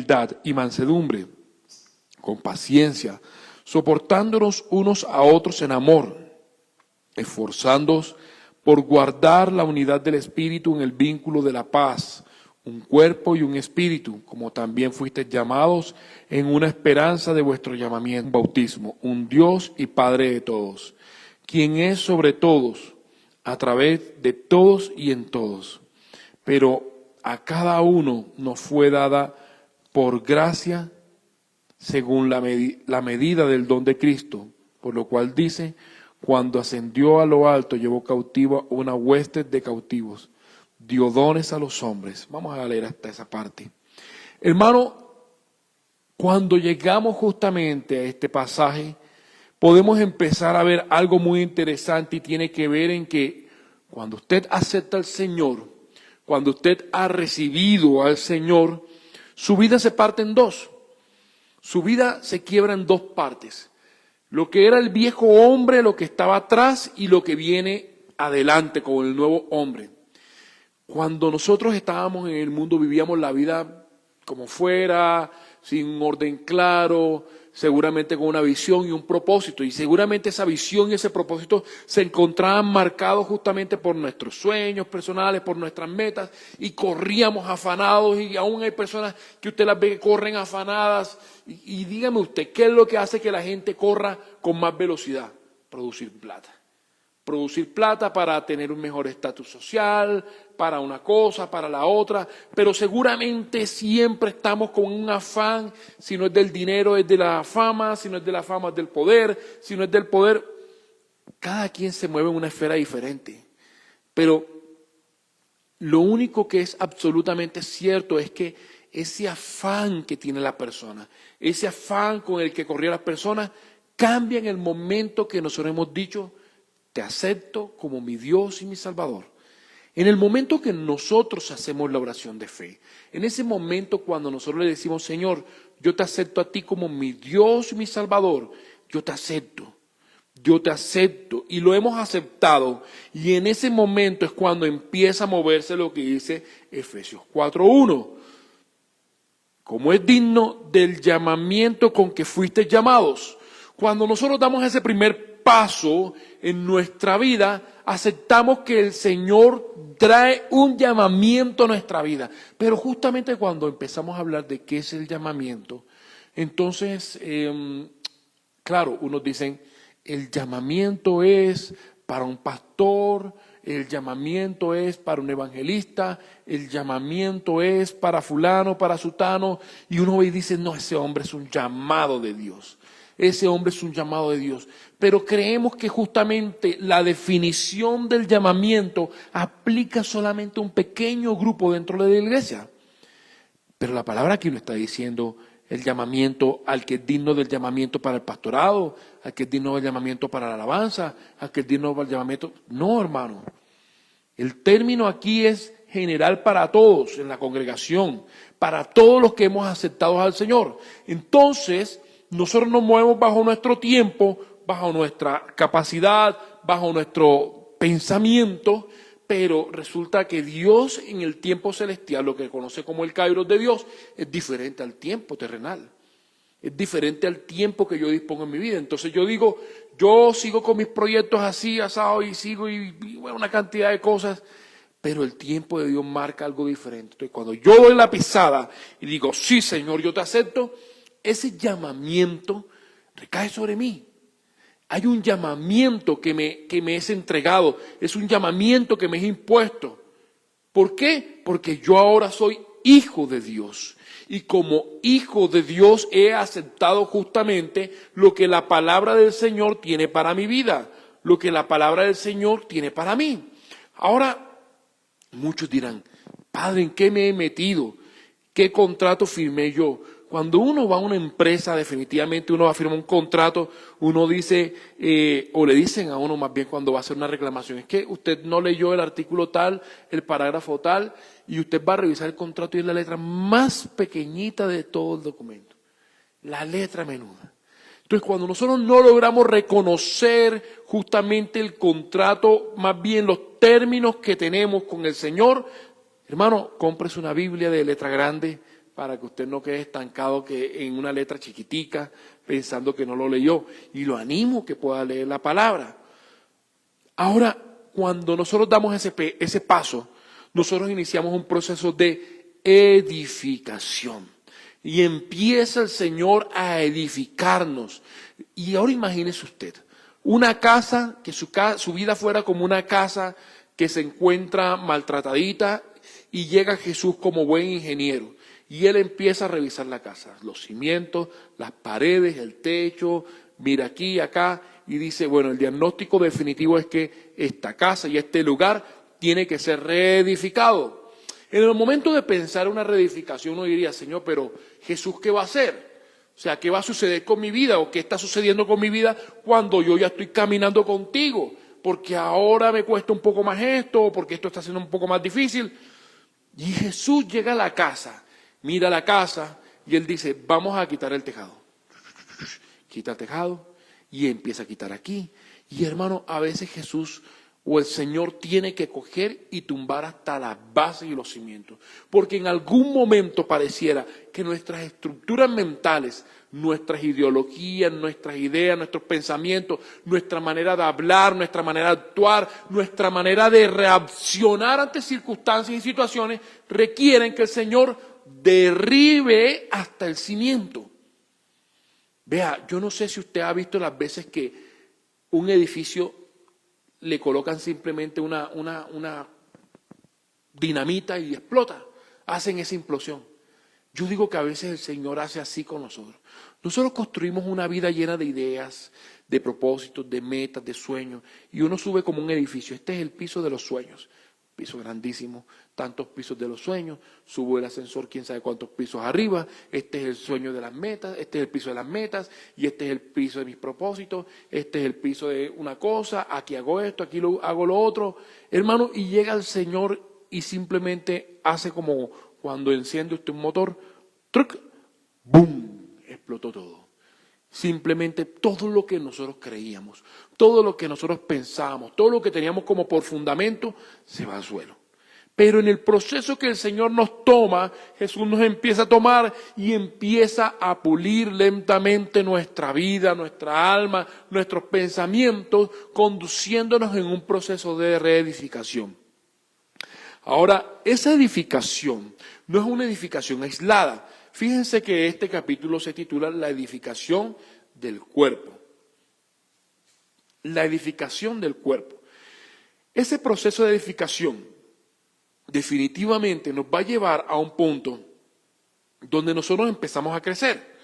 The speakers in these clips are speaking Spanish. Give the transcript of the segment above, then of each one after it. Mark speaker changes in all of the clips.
Speaker 1: humildad y mansedumbre, con paciencia, soportándonos unos a otros en amor, esforzándonos por guardar la unidad del Espíritu en el vínculo de la paz, un cuerpo y un espíritu, como también fuisteis llamados en una esperanza de vuestro llamamiento, bautismo, un Dios y Padre de todos, quien es sobre todos, a través de todos y en todos. Pero a cada uno nos fue dada por gracia según la medida del don de Cristo, por lo cual dice, cuando ascendió a lo alto llevó cautivo una hueste de cautivos, dio dones a los hombres. Vamos a leer hasta esa parte. Hermano, cuando llegamos justamente a este pasaje, podemos empezar a ver algo muy interesante y tiene que ver en que cuando usted acepta al Señor, cuando usted ha recibido al Señor, su vida se parte en dos. Su vida se quiebra en dos partes. Lo que era el viejo hombre, lo que estaba atrás y lo que viene adelante con el nuevo hombre. Cuando nosotros estábamos en el mundo, vivíamos la vida como fuera, sin un orden claro, seguramente con una visión y un propósito. Y seguramente esa visión y ese propósito se encontraban marcados justamente por nuestros sueños personales, por nuestras metas, y corríamos afanados, y aún hay personas que usted las ve que corren afanadas. Y dígame usted, ¿qué es lo que hace que la gente corra con más velocidad? Producir plata. Producir plata para tener un mejor estatus social, para una cosa, para la otra, pero seguramente siempre estamos con un afán, si no es del dinero es de la fama, si no es de la fama es del poder, si no es del poder, cada quien se mueve en una esfera diferente. Pero lo único que es absolutamente cierto es que ese afán que tiene la persona, ese afán con el que corría las personas, cambia en el momento que nosotros hemos dicho, te acepto como mi Dios y mi Salvador. En el momento que nosotros hacemos la oración de fe, en ese momento cuando nosotros le decimos, Señor, yo te acepto a ti como mi Dios y mi Salvador, yo te acepto, y lo hemos aceptado, y en ese momento es cuando empieza a moverse lo que dice Efesios 4:1. Como es digno del llamamiento con que fuiste llamados. Cuando nosotros damos ese primer paso en nuestra vida, aceptamos que el Señor trae un llamamiento a nuestra vida. Pero justamente cuando empezamos a hablar de qué es el llamamiento, entonces, claro, unos dicen, el llamamiento es para un pastor, el llamamiento es para un evangelista, el llamamiento es para fulano, para sutano, y uno ve y dice, no, ese hombre es un llamado de Dios. Ese hombre es un llamado de Dios. Pero creemos que justamente la definición del llamamiento aplica solamente a un pequeño grupo dentro de la iglesia. Pero la palabra aquí lo está diciendo el llamamiento al que es digno del llamamiento para el pastorado, al que es digno del llamamiento para la alabanza, al que es digno del llamamiento. No, hermano. El término aquí es general para todos en la congregación, para todos los que hemos aceptado al Señor. Entonces, nosotros nos movemos bajo nuestro tiempo, bajo nuestra capacidad, bajo nuestro pensamiento, pero resulta que Dios en el tiempo celestial, lo que conoce como el kairos de Dios, es diferente al tiempo terrenal. Es diferente al tiempo que yo dispongo en mi vida. Entonces yo digo, yo sigo con mis proyectos así, asado, y sigo y bueno, una cantidad de cosas, pero el tiempo de Dios marca algo diferente. Entonces cuando yo doy la pisada y digo, sí Señor, yo te acepto, ese llamamiento recae sobre mí. Hay un llamamiento que me es entregado, es un llamamiento que me es impuesto. ¿Por qué? Porque yo ahora soy hijo de Dios. Y como hijo de Dios he aceptado justamente lo que la palabra del Señor tiene para mi vida, lo que la palabra del Señor tiene para mí. Ahora, muchos dirán, Padre, ¿en qué me he metido? ¿Qué contrato firmé yo? Cuando uno va a una empresa, definitivamente uno va a firmar un contrato, uno dice, o le dicen a uno más bien cuando va a hacer una reclamación, es que usted no leyó el artículo tal, el parágrafo tal, y usted va a revisar el contrato y es la letra más pequeñita de todo el documento, la letra menuda. Entonces, cuando nosotros no logramos reconocer justamente el contrato, más bien los términos que tenemos con el Señor, hermano, cómprese una Biblia de letra grande, para que usted no quede estancado en una letra chiquitica, pensando que no lo leyó. Y lo animo que pueda leer la palabra. Ahora, cuando nosotros damos ese paso, nosotros iniciamos un proceso de edificación. Y empieza el Señor a edificarnos. Y ahora imagínese usted, una casa, que su vida fuera como una casa que se encuentra maltratadita y llega Jesús como buen ingeniero. Y Él empieza a revisar la casa, los cimientos, las paredes, el techo, mira aquí, acá, y dice, bueno, el diagnóstico definitivo es que esta casa y este lugar tiene que ser reedificado. En el momento de pensar una reedificación uno diría, Señor, pero Jesús, ¿qué va a hacer? O sea, ¿qué va a suceder con mi vida? ¿O qué está sucediendo con mi vida cuando yo ya estoy caminando contigo? Porque ahora me cuesta un poco más esto, o porque esto está siendo un poco más difícil. Y Jesús llega a la casa, mira la casa, y Él dice, vamos a quitar el tejado. Quita el tejado y empieza a quitar aquí. Y hermano, a veces Jesús o el Señor tiene que coger y tumbar hasta las bases y los cimientos. Porque en algún momento pareciera que nuestras estructuras mentales, nuestras ideologías, nuestras ideas, nuestros pensamientos, nuestra manera de hablar, nuestra manera de actuar, nuestra manera de reaccionar ante circunstancias y situaciones, requieren que el Señor derribe hasta el cimiento. Vea, yo no sé si usted ha visto las veces que un edificio le colocan simplemente una dinamita y explota, hacen esa implosión. Yo digo que a veces el Señor hace así con nosotros. Nosotros construimos una vida llena de ideas, de propósitos, de metas, de sueños, y uno sube como un edificio. Este es el piso de los sueños, piso grandísimo, tantos pisos de los sueños, subo el ascensor quién sabe cuántos pisos arriba, este es el sueño de las metas, este es el piso de las metas, y este es el piso de mis propósitos, este es el piso de una cosa, aquí hago esto, aquí hago lo otro, hermano, y llega el Señor y simplemente hace como cuando enciende usted un motor, ¡truc! ¡Bum! Explotó todo. Simplemente todo lo que nosotros creíamos, todo lo que nosotros pensábamos, todo lo que teníamos como por fundamento, se va al suelo. Pero en el proceso que el Señor nos toma, Jesús nos empieza a tomar y empieza a pulir lentamente nuestra vida, nuestra alma, nuestros pensamientos, conduciéndonos en un proceso de reedificación. Ahora, esa edificación no es una edificación aislada. Fíjense que este capítulo se titula La edificación del cuerpo. La edificación del cuerpo. Ese proceso de edificación definitivamente nos va a llevar a un punto donde nosotros empezamos a crecer.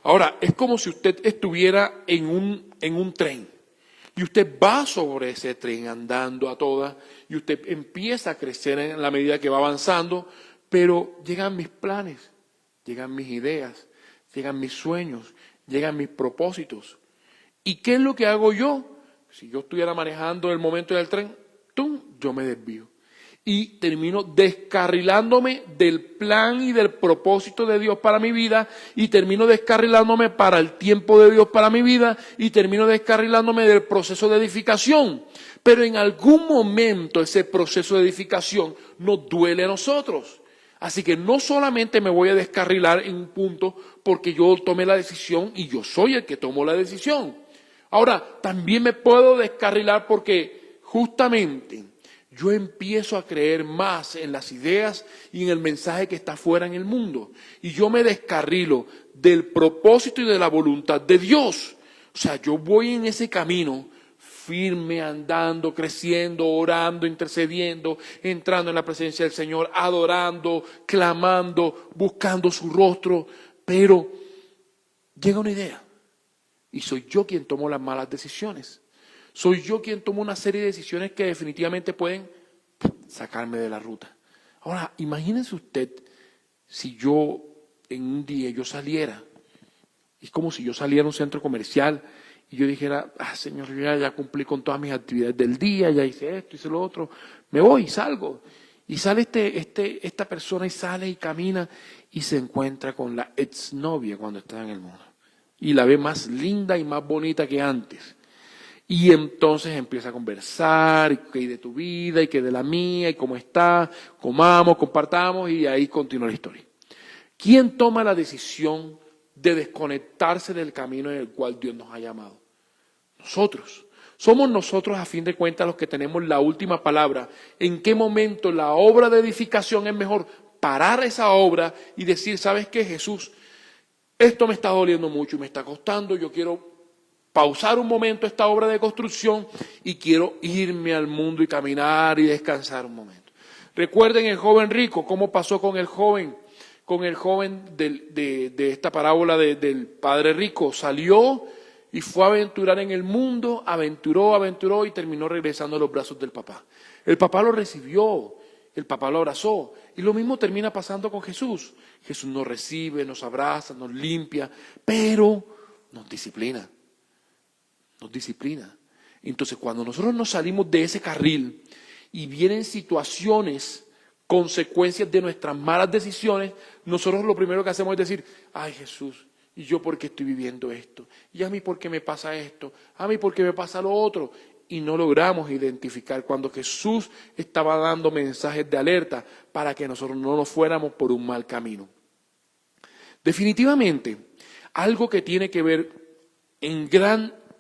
Speaker 1: Ahora, es como si usted estuviera en un tren y usted va sobre ese tren andando a toda y usted empieza a crecer en la medida que va avanzando, pero llegan mis planes, llegan mis ideas, llegan mis sueños, llegan mis propósitos. ¿Y qué es lo que hago yo? Si yo estuviera manejando el momento del tren, ¡tum!, yo me desvío. Y termino descarrilándome del plan y del propósito de Dios para mi vida, y termino descarrilándome para el tiempo de Dios para mi vida, y termino descarrilándome del proceso de edificación. Pero en algún momento ese proceso de edificación nos duele a nosotros. Así que no solamente me voy a descarrilar en un punto porque yo tomé la decisión y yo soy el que tomó la decisión. Ahora, también me puedo descarrilar porque justamente yo empiezo a creer más en las ideas y en el mensaje que está afuera en el mundo. Y yo me descarrilo del propósito y de la voluntad de Dios. O sea, yo voy en ese camino firme, andando, creciendo, orando, intercediendo, entrando en la presencia del Señor, adorando, clamando, buscando su rostro. Pero llega una idea y soy yo quien tomo las malas decisiones. Soy yo quien tomo una serie de decisiones que definitivamente pueden sacarme de la ruta. Ahora, imagínese usted si yo en un día yo saliera, es como si yo saliera a un centro comercial y yo dijera, Señor, yo ya cumplí con todas mis actividades del día, ya hice esto, hice lo otro, me voy, salgo. Y sale esta persona y sale y camina y se encuentra con la exnovia cuando está en el mundo. Y la ve más linda y más bonita que antes. Y entonces empieza a conversar, y qué de tu vida, y qué de la mía, y cómo está, comamos, compartamos, y ahí continúa la historia. ¿Quién toma la decisión de desconectarse del camino en el cual Dios nos ha llamado? Nosotros. Somos nosotros, a fin de cuentas, los que tenemos la última palabra. ¿En qué momento la obra de edificación es mejor parar esa obra y decir, ¿sabes qué, Jesús? Esto me está doliendo mucho y me está costando, yo quiero pausar un momento esta obra de construcción y quiero irme al mundo y caminar y descansar un momento. Recuerden el joven rico, cómo pasó con el joven de esta parábola del padre rico. Salió y fue a aventurar en el mundo, aventuró y terminó regresando a los brazos del papá. El papá lo recibió, el papá lo abrazó. Y lo mismo termina pasando con Jesús. Jesús nos recibe, nos abraza, nos limpia, pero nos disciplina. Nos disciplina. Entonces, cuando nosotros nos salimos de ese carril y vienen situaciones, consecuencias de nuestras malas decisiones, nosotros lo primero que hacemos es decir, ay Jesús, ¿y yo por qué estoy viviendo esto? ¿Y a mí por qué me pasa esto? ¿A mí por qué me pasa lo otro? Y no logramos identificar cuando Jesús estaba dando mensajes de alerta para que nosotros no nos fuéramos por un mal camino. Definitivamente, algo que tiene que ver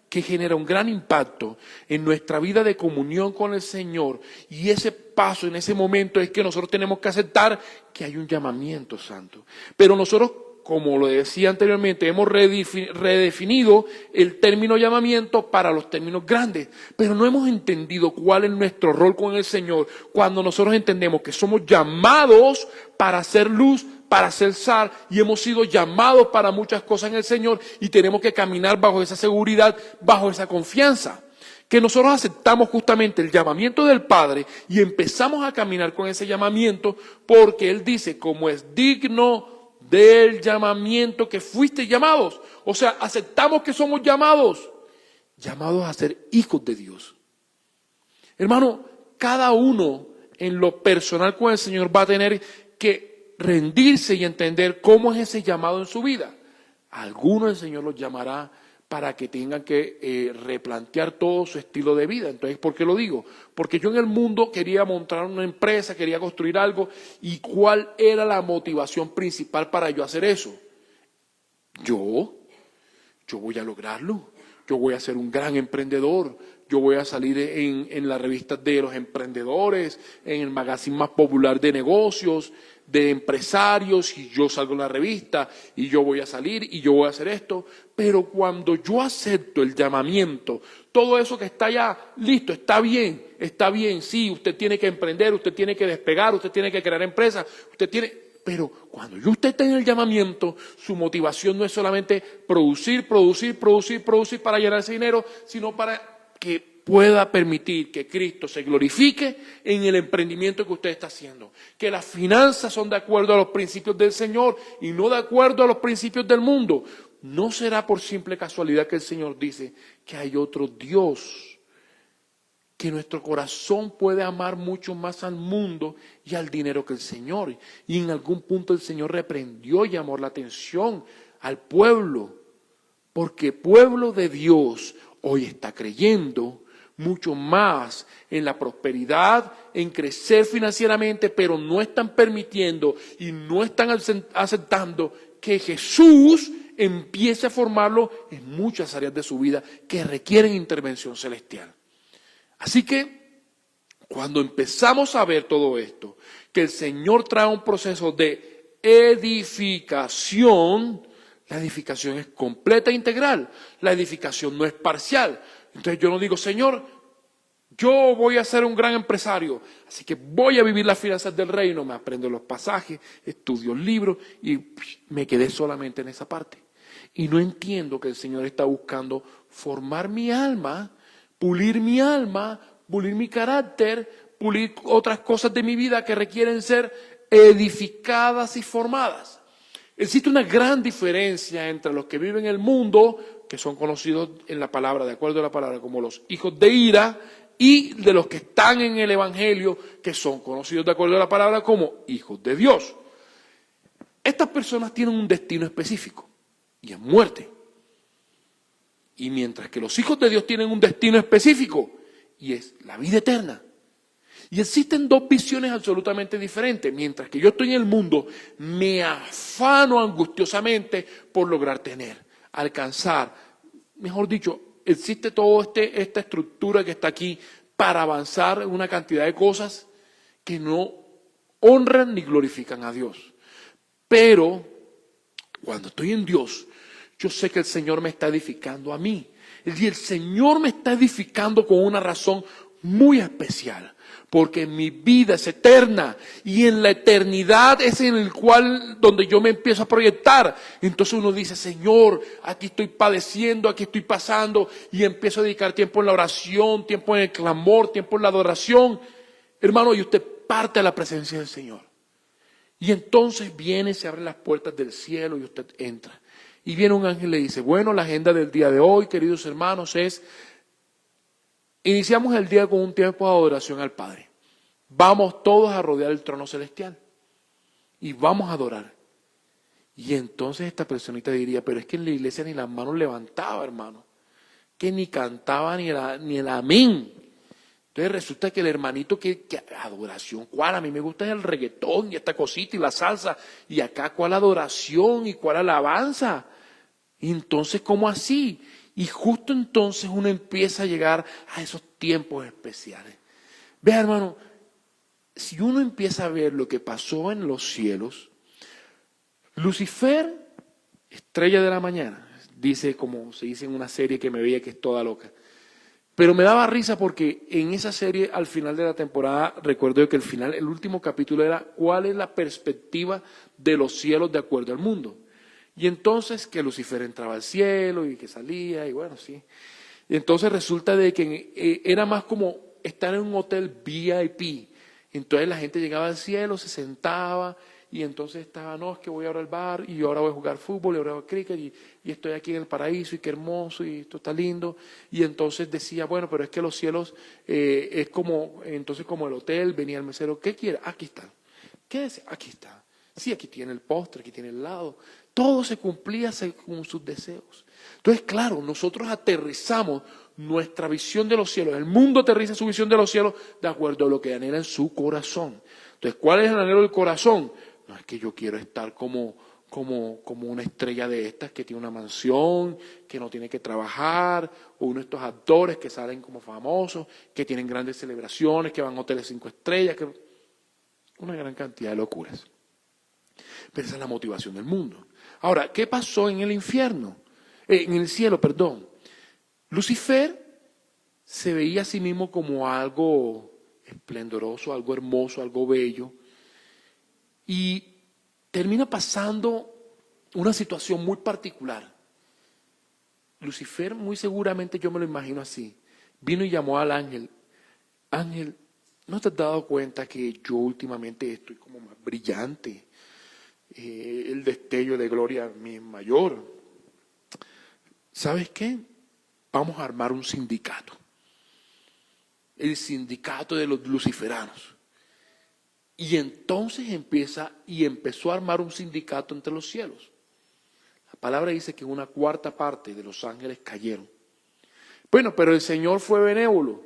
Speaker 1: que genera un gran impacto en nuestra vida de comunión con el Señor, y ese paso en ese momento es que nosotros tenemos que aceptar que hay un llamamiento santo. Pero nosotros, como lo decía anteriormente, hemos redefinido el término llamamiento para los términos grandes, pero no hemos entendido cuál es nuestro rol con el Señor cuando nosotros entendemos que somos llamados para hacer luz, para hacer sal, y hemos sido llamados para muchas cosas en el Señor y tenemos que caminar bajo esa seguridad, bajo esa confianza. Que nosotros aceptamos justamente el llamamiento del Padre y empezamos a caminar con ese llamamiento porque Él dice, como es digno del llamamiento que fuiste llamados. O sea, aceptamos que somos llamados a ser hijos de Dios. Hermano, cada uno en lo personal con el Señor va a tener que rendirse y entender cómo es ese llamado en su vida. A algunos el Señor los llamará para que tengan que replantear todo su estilo de vida. Entonces, ¿por qué lo digo? Porque yo en el mundo quería montar una empresa, quería construir algo, y ¿cuál era la motivación principal para yo hacer eso? Yo voy a lograrlo, yo voy a ser un gran emprendedor, yo voy a salir en las revistas de los emprendedores, en el magazine más popular de negocios, de empresarios, y yo salgo en la revista, y yo voy a salir, y yo voy a hacer esto. Pero cuando yo acepto el llamamiento, todo eso que está ya listo, está bien, sí, usted tiene que emprender, usted tiene que despegar, usted tiene que crear empresas, pero cuando usted está en el llamamiento, su motivación no es solamente producir para llenar ese dinero, sino para que pueda permitir que Cristo se glorifique en el emprendimiento que usted está haciendo. Que las finanzas son de acuerdo a los principios del Señor y no de acuerdo a los principios del mundo. No será por simple casualidad que el Señor dice que hay otro Dios, que nuestro corazón puede amar mucho más al mundo y al dinero que el Señor. Y en algún punto el Señor reprendió y llamó la atención al pueblo, porque pueblo de Dios hoy está creyendo mucho más en la prosperidad, en crecer financieramente, pero no están permitiendo y no están aceptando que Jesús empiece a formarlo en muchas áreas de su vida que requieren intervención celestial. Así que cuando empezamos a ver todo esto, que el Señor trae un proceso de edificación, la edificación es completa e integral, la edificación no es parcial. Entonces yo no digo, Señor, yo voy a ser un gran empresario, así que voy a vivir las finanzas del reino, me aprendo los pasajes, estudio libros y me quedé solamente en esa parte. Y no entiendo que el Señor está buscando formar mi alma, pulir mi carácter, pulir otras cosas de mi vida que requieren ser edificadas y formadas. Existe una gran diferencia entre los que viven en el mundo, que son conocidos en la palabra, de acuerdo a la palabra, como los hijos de ira, y de los que están en el Evangelio, que son conocidos de acuerdo a la palabra como hijos de Dios. Estas personas tienen un destino específico, y es muerte. Y mientras que los hijos de Dios tienen un destino específico, y es la vida eterna. Y existen dos visiones absolutamente diferentes. Mientras que yo estoy en el mundo, me afano angustiosamente por lograr tener, alcanzar. Mejor dicho, existe toda esta estructura que está aquí para avanzar en una cantidad de cosas que no honran ni glorifican a Dios. Pero cuando estoy en Dios, yo sé que el Señor me está edificando a mí. Y el Señor me está edificando con una razón muy especial. Porque mi vida es eterna y en la eternidad es en el cual donde yo me empiezo a proyectar. Entonces uno dice, Señor, aquí estoy padeciendo, aquí estoy pasando y empiezo a dedicar tiempo en la oración, tiempo en el clamor, tiempo en la adoración. Hermano, y usted parte a la presencia del Señor. Y entonces viene, se abren las puertas del cielo y usted entra. Y viene un ángel y le dice, bueno, la agenda del día de hoy, queridos hermanos, es... Iniciamos el día con un tiempo de adoración al Padre. Vamos todos a rodear el trono celestial y vamos a adorar. Y entonces esta personita diría, pero es que en la iglesia ni las manos levantaba, hermano, que ni cantaba ni el amén. Entonces resulta que el hermanito que adoración, ¿cuál? A mí me gusta el reggaetón y esta cosita y la salsa. Y acá, ¿cuál adoración y cuál alabanza? Y entonces, ¿cómo así? Y justo entonces uno empieza a llegar a esos tiempos especiales. Vea, hermano, si uno empieza a ver lo que pasó en los cielos, Lucifer, estrella de la mañana, dice como se dice en una serie que me veía que es toda loca. Pero me daba risa porque en esa serie, al final de la temporada, recuerdo que el último capítulo era ¿cuál es la perspectiva de los cielos de acuerdo al mundo? Y entonces que Lucifer entraba al cielo y que salía, y bueno, sí. Y entonces resulta de que era más como estar en un hotel VIP. Entonces la gente llegaba al cielo, se sentaba, y entonces estaba, no, es que voy ahora al bar, y ahora voy a jugar fútbol, y ahora voy a cricket, y estoy aquí en el paraíso, y qué hermoso, y esto está lindo. Y entonces decía, bueno, pero es que los cielos es como, entonces como el hotel, venía el mesero, ¿qué quiere? Aquí está. ¿Qué desea? Aquí está. Sí, aquí tiene el postre, aquí tiene el helado. Todo se cumplía según sus deseos. Entonces, claro, nosotros aterrizamos nuestra visión de los cielos. El mundo aterriza su visión de los cielos de acuerdo a lo que anhela en su corazón. Entonces, ¿cuál es el anhelo del corazón? No es que yo quiero estar como una estrella de estas que tiene una mansión, que no tiene que trabajar, o uno de estos actores que salen como famosos, que tienen grandes celebraciones, que van a hoteles 5 estrellas, una gran cantidad de locuras. Pero esa es la motivación del mundo. Ahora, ¿qué pasó en el infierno? En el cielo, perdón. Lucifer se veía a sí mismo como algo esplendoroso, algo hermoso, algo bello. Y termina pasando una situación muy particular. Lucifer, muy seguramente yo me lo imagino así, vino y llamó al ángel. Ángel, ¿no te has dado cuenta que yo últimamente estoy como más brillante? El destello de gloria mi es mayor. ¿Sabes qué? Vamos a armar un sindicato. El sindicato de los luciferanos. Y entonces empezó a armar un sindicato entre los cielos. La palabra dice que una cuarta parte de los ángeles cayeron. Bueno, pero el Señor fue benévolo,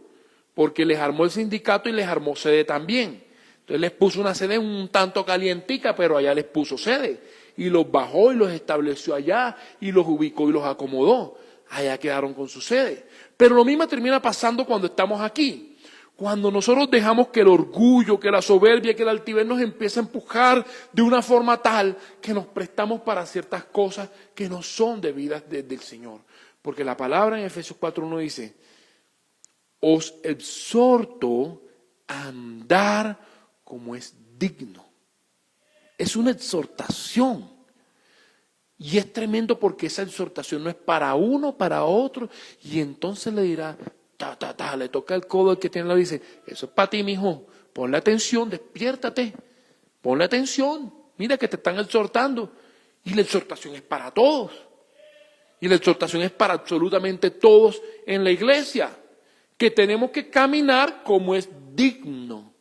Speaker 1: porque les armó el sindicato y les armó sede también. Entonces les puso una sede un tanto calientica, pero allá les puso sede. Y los bajó y los estableció allá, y los ubicó y los acomodó. Allá quedaron con su sede. Pero lo mismo termina pasando cuando estamos aquí. Cuando nosotros dejamos que el orgullo, que la soberbia, que el altivez nos empiece a empujar de una forma tal que nos prestamos para ciertas cosas que no son debidas del Señor. Porque la palabra en Efesios 4:1 dice, os exhorto a andar como es digno. Es una exhortación. Y es tremendo porque esa exhortación no es para uno, para otro. Y entonces le dirá, le toca el codo al que tiene la dice, eso es para ti, mijo. Ponle atención, despiértate. Ponle atención. Mira que te están exhortando. Y la exhortación es para todos. Y la exhortación es para absolutamente todos en la iglesia. Que tenemos que caminar como es digno.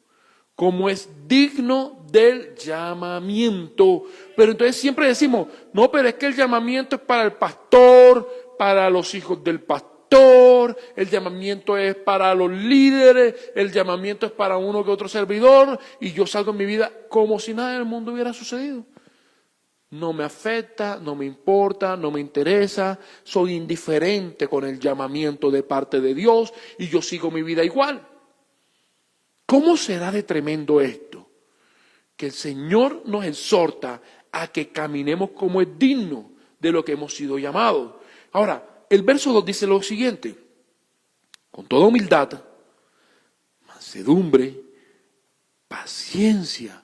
Speaker 1: Como es digno del llamamiento. Pero entonces siempre decimos, no, pero es que el llamamiento es para el pastor, para los hijos del pastor, pastor, el llamamiento es para los líderes, el llamamiento es para uno que otro servidor, y yo salgo en mi vida como si nada en el mundo hubiera sucedido. No me afecta, no me importa, no me interesa, soy indiferente con el llamamiento de parte de Dios y yo sigo mi vida igual. ¿Cómo será de tremendo esto? Que el Señor nos exhorta a que caminemos como es digno de lo que hemos sido llamados. Ahora, el verso 2 dice lo siguiente: con toda humildad, mansedumbre, paciencia.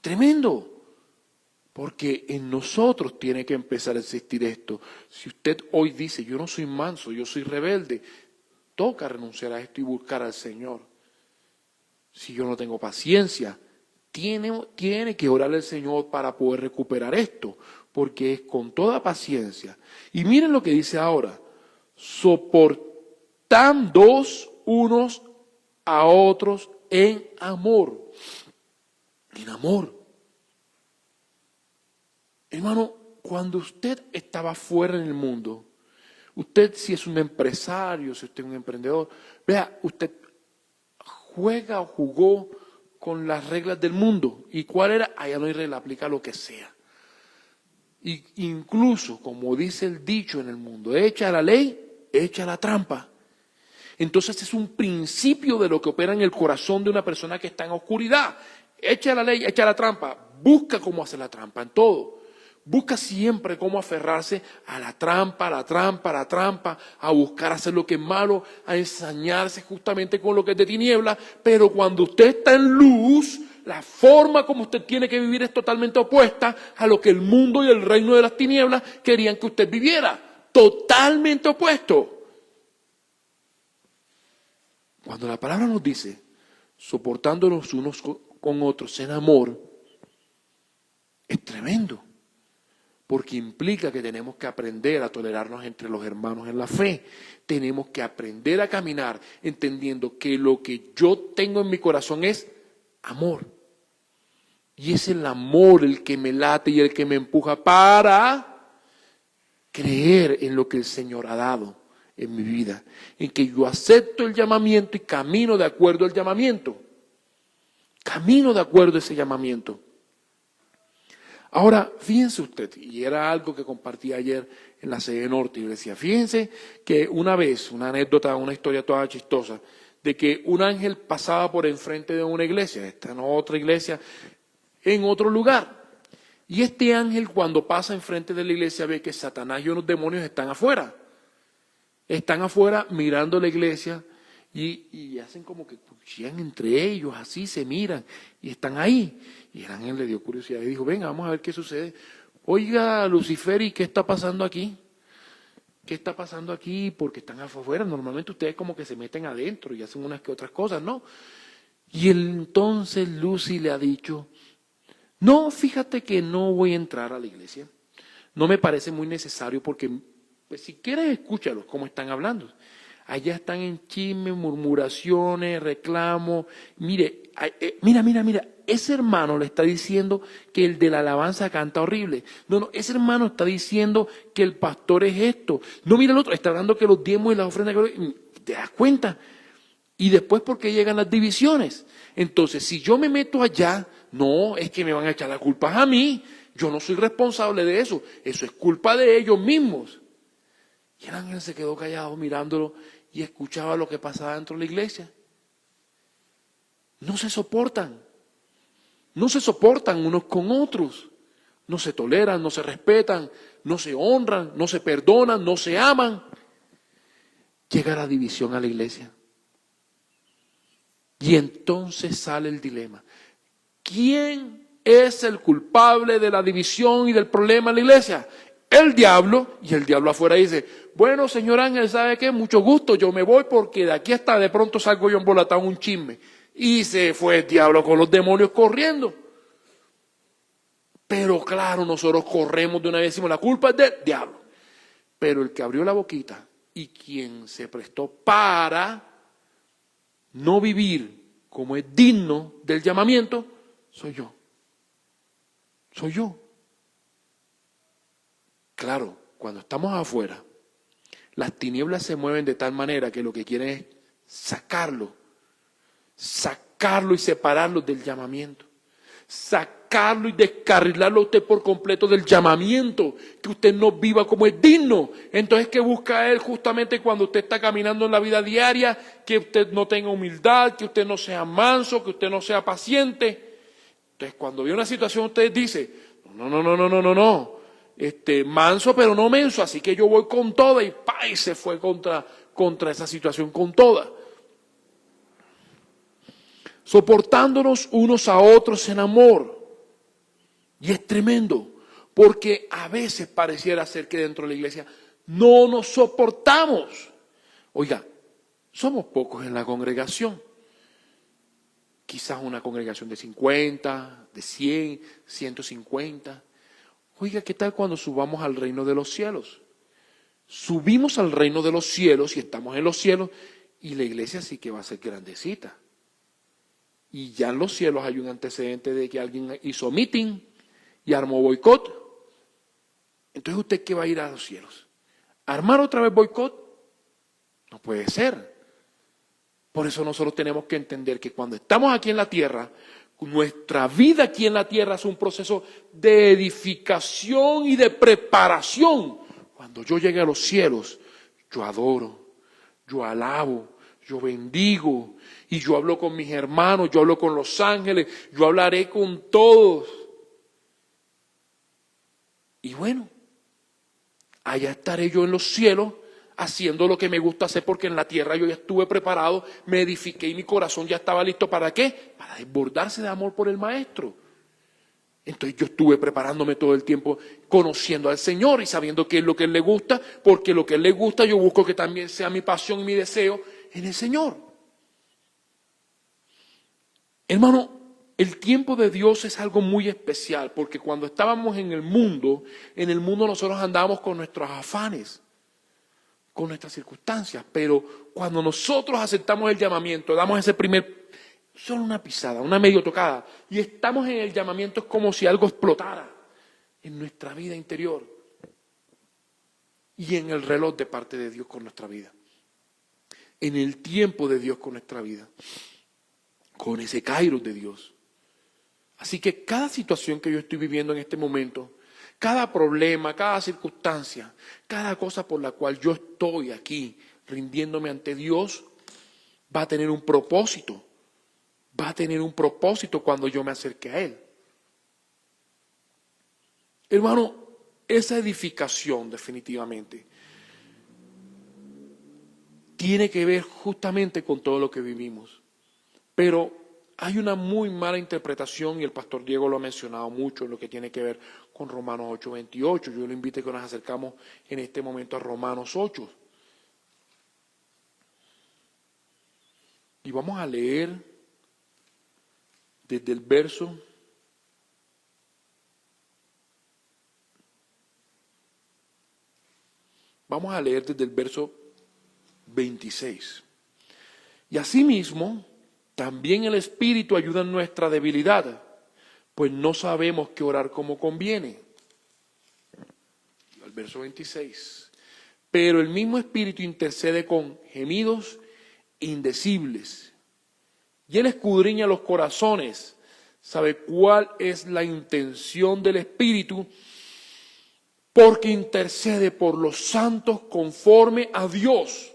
Speaker 1: Tremendo. Porque en nosotros tiene que empezar a existir esto. Si usted hoy dice, yo no soy manso, yo soy rebelde, toca renunciar a esto y buscar al Señor. Si yo no tengo paciencia, tiene que orar al Señor para poder recuperar esto, porque es con toda paciencia. Y miren lo que dice ahora: soportándoos unos a otros en amor. En amor. Hermano, cuando usted estaba fuera en el mundo, usted si es un empresario, si usted es un emprendedor, vea, usted juega o jugó con las reglas del mundo. ¿Y cuál era? Allá no hay regla, aplica lo que sea. Y incluso, como dice el dicho en el mundo, echa la ley, echa la trampa. Entonces es un principio de lo que opera en el corazón de una persona que está en oscuridad. Echa la ley, echa la trampa, busca cómo hacer la trampa en todo. Busca siempre cómo aferrarse a la trampa, a buscar hacer lo que es malo, a ensañarse justamente con lo que es de tiniebla. Pero cuando usted está en luz, la forma como usted tiene que vivir es totalmente opuesta a lo que el mundo y el reino de las tinieblas querían que usted viviera. Totalmente opuesto. Cuando la palabra nos dice, soportándonos unos con otros en amor, es tremendo. Porque implica que tenemos que aprender a tolerarnos entre los hermanos en la fe. Tenemos que aprender a caminar entendiendo que lo que yo tengo en mi corazón es amor. Y es el amor el que me late y el que me empuja para creer en lo que el Señor ha dado en mi vida. En que yo acepto el llamamiento y camino de acuerdo al llamamiento. Camino de acuerdo a ese llamamiento. Ahora, fíjense usted, y era algo que compartí ayer en la sede norte, y le decía, fíjense que una vez, una anécdota, una historia toda chistosa, de que un ángel pasaba por enfrente de una iglesia, esta no otra iglesia, en otro lugar. Y este ángel cuando pasa enfrente de la iglesia ve que Satanás y unos demonios están afuera. Están afuera mirando la iglesia y hacen como que cuchillan entre ellos, así se miran y están ahí. Y el ángel le dio curiosidad y dijo, venga, vamos a ver qué sucede. Oiga, Lucifer, ¿y qué está pasando aquí? ¿Qué está pasando aquí? Porque están afuera. Normalmente ustedes como que se meten adentro y hacen unas que otras cosas, ¿no? Y entonces Lucy le ha dicho, no, fíjate que no voy a entrar a la iglesia. No me parece muy necesario porque, pues, si quieres, escúchalos, cómo están hablando. Allá están en chisme, murmuraciones, reclamos. Mire, mira. Ese hermano le está diciendo que el de la alabanza canta horrible. No, ese hermano está diciendo que el pastor es esto. No, mira el otro, está hablando que los diezmos y las ofrendas. ¿Te das cuenta? Y después, ¿por qué llegan las divisiones? Entonces, si yo me meto allá, no, es que me van a echar la culpa a mí. Yo no soy responsable de eso. Eso es culpa de ellos mismos. Y el ángel se quedó callado mirándolo y escuchaba lo que pasaba dentro de la iglesia. No se soportan. No se soportan unos con otros. No se toleran, no se respetan, no se honran, no se perdonan, no se aman. Llega la división a la iglesia. Y entonces sale el dilema. ¿Quién es el culpable de la división y del problema en la iglesia? El diablo. Y el diablo afuera dice, bueno, señor ángel, ¿sabe qué? Mucho gusto, yo me voy porque de aquí hasta de pronto salgo yo embolatado en un chisme. Y se fue el diablo con los demonios corriendo. Pero claro, nosotros corremos de una vez y decimos, la culpa es del diablo. Pero el que abrió la boquita y quien se prestó para no vivir como es digno del llamamiento, soy yo. Soy yo. Claro, cuando estamos afuera, Las tinieblas se mueven de tal manera que lo que quieren es sacarlo y separarlo del llamamiento. Sacarlo y descarrilarlo a usted por completo del llamamiento, que usted no viva como es digno. Entonces, ¿qué busca él justamente cuando usted está caminando en la vida diaria? Que usted no tenga humildad, que usted no sea manso, que usted no sea paciente. Entonces, cuando ve una situación, usted dice, no, manso pero no menso, así que yo voy con toda, y se fue contra esa situación con toda. Soportándonos unos a otros en amor. Y es tremendo, porque a veces pareciera ser que dentro de la iglesia no nos soportamos. Oiga, somos pocos en la congregación. Quizás una congregación de 50, de 100, 150. Oiga, ¿qué tal cuando subamos al reino de los cielos? Subimos al reino de los cielos y estamos en los cielos y la iglesia sí que va a ser grandecita. Y ya en los cielos hay un antecedente de que alguien hizo meeting y armó boicot. Entonces, ¿usted qué va a ir a los cielos? ¿Armar otra vez boicot? No puede ser. Por eso nosotros tenemos que entender que cuando estamos aquí en la tierra, nuestra vida aquí en la tierra es un proceso de edificación y de preparación. Cuando yo llegue a los cielos, yo adoro, yo alabo, yo bendigo y yo hablo con mis hermanos, yo hablo con los ángeles, yo hablaré con todos. Y bueno, allá estaré yo en los cielos haciendo lo que me gusta hacer, porque en la tierra yo ya estuve preparado, me edifiqué y mi corazón ya estaba listo. ¿Para qué? Para desbordarse de amor por el Maestro. Entonces yo estuve preparándome todo el tiempo, conociendo al Señor y sabiendo qué es lo que Él le gusta, porque lo que Él le gusta yo busco que también sea mi pasión y mi deseo en el Señor. Hermano, el tiempo de Dios es algo muy especial, porque cuando estábamos en el mundo nosotros andábamos con nuestros afanes, con nuestras circunstancias, pero cuando nosotros aceptamos el llamamiento, damos ese solo una pisada, una medio tocada, y estamos en el llamamiento, es como si algo explotara en nuestra vida interior y en el reloj de parte de Dios con nuestra vida, en el tiempo de Dios con nuestra vida, con ese kairos de Dios. Así que cada situación que yo estoy viviendo en este momento, cada problema, cada circunstancia, cada cosa por la cual yo estoy aquí rindiéndome ante Dios, va a tener un propósito. Va a tener un propósito cuando yo me acerque a Él. Hermano, esa edificación definitivamente tiene que ver justamente con todo lo que vivimos. Pero hay una muy mala interpretación, y el pastor Diego lo ha mencionado mucho, en lo que tiene que ver con Romanos 8:28. Yo le invito a que nos acercamos en este momento a Romanos 8. Y vamos a leer desde el verso 26. Y asimismo, también el Espíritu ayuda en nuestra debilidad, pues no sabemos qué orar como conviene. El verso 26. Pero el mismo Espíritu intercede con gemidos indecibles. Y Él escudriña los corazones, sabe cuál es la intención del Espíritu, porque intercede por los santos conforme a Dios.